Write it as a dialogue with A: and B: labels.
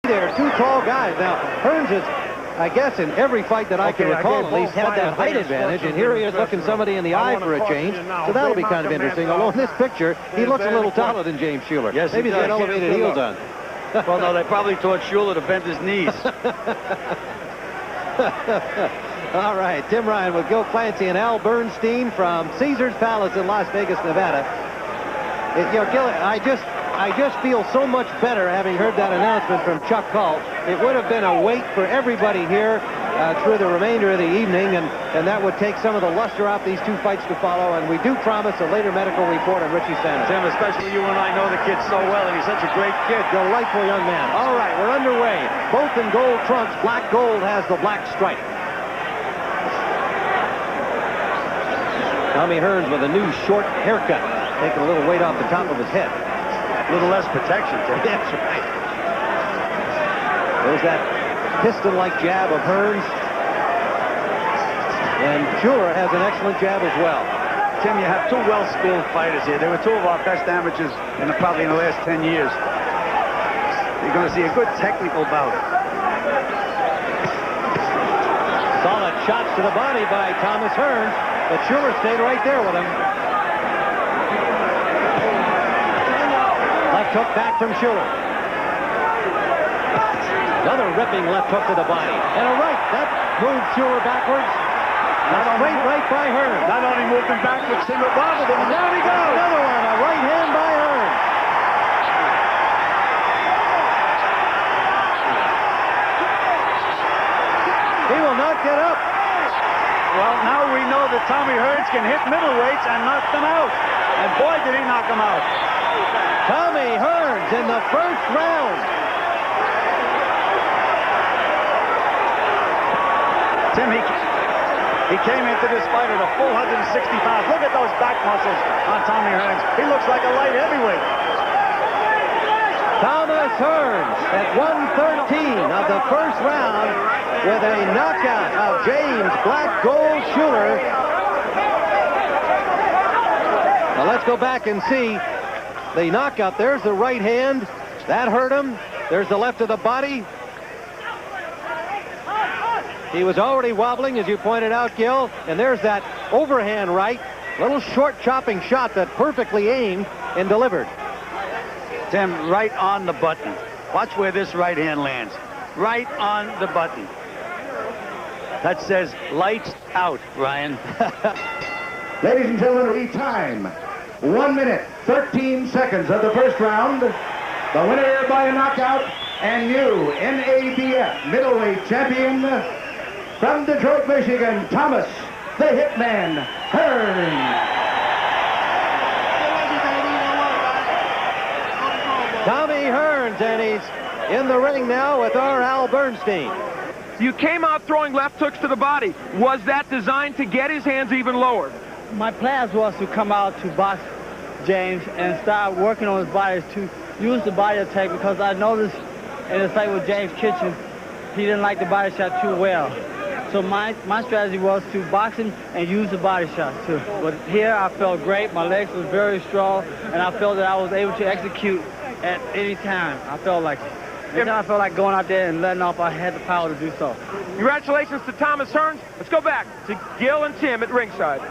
A: They're two tall guys. Now, Hearns is, I guess, in every fight that I can recall, at least, had that height advantage, and here he is looking somebody in the eye for a change, so that'll be kind of interesting. Although in this picture, he looks a little taller than James Shuler.
B: Yes,
A: maybe he's got elevated heels on.
B: Well, no, they probably taught Shuler to bend his knees.
A: All right, Tim Ryan with Gil Clancy and Al Bernstein from Caesars Palace in Las Vegas, Nevada. You know, Gil, I just feel so much better having heard that announcement from Chuck Hull. It would have been a wait for everybody here through the remainder of the evening, and that would take some of the luster off these two fights to follow, and we do promise a later medical report on Richie Sanders.
B: Tim, especially you and I know the kid so well, and he's such a great kid.
A: Delightful young man. All right, we're underway. Both in gold trunks. Black gold has the black stripe. Tommy Hearns with a new short haircut, taking a little weight off the top of his head.
B: A little less protection, Tim.
A: That's right. There's that piston-like jab of Hearns. And Shuler has an excellent jab as well.
B: Tim, you have two well-skilled fighters here. They were two of our best amateurs probably in the last 10 years. You're going to see a good technical bout.
A: Solid shots to the body by Thomas Hearns, but Shuler stayed right there with him. Left hook back from Shuler. Another ripping left hook to the body. And a right. That moved Shuler backwards. Straight right by Hearns.
B: Not only moved him backwards, Tim, it wobbled him. And down he goes.
A: Another one. A right hand by Hearns. He will not get up.
B: Well, now we know that Tommy Hearns can hit middleweights and knock them out. And boy, did he knock them out.
A: Tommy Hearns in the first round.
B: Tim, he came into this fight at a full 160 pounds. Look at those back muscles on Tommy Hearns. He looks like a light heavyweight.
A: Thomas Hearns at 113 of the first round with a knockout of James Black Gold Shuler. Now let's go back and see the knockout. There's the right hand. That hurt him. There's the left of the body. He was already wobbling, as you pointed out, Gil. And there's that overhand right. Little short chopping shot that perfectly aimed and delivered.
B: Tim, right on the button. Watch where this right hand lands. Right on the button. That says lights out, Ryan.
C: Ladies and gentlemen, the time. 1 minute, 13 seconds of the first round. The winner by a knockout and new NABF middleweight champion from Detroit, Michigan, Thomas the Hitman Hearns.
A: Tommy Hearns, and he's in the ring now with our Al Bernstein.
D: You came out throwing left hooks to the body. Was that designed to get his hands even lower?
E: My plans was to come out to box James and start working on his body, to use the body attack, because I noticed in the fight with James Kitchen, he didn't like the body shot too well. So my strategy was to box him and use the body shot too. But here I felt great. My legs were very strong, and I felt that I was able to execute at any time. I felt like going out there and letting off. I had the power to do so.
D: Congratulations to Thomas Hearns. Let's go back to Gil and Tim at ringside.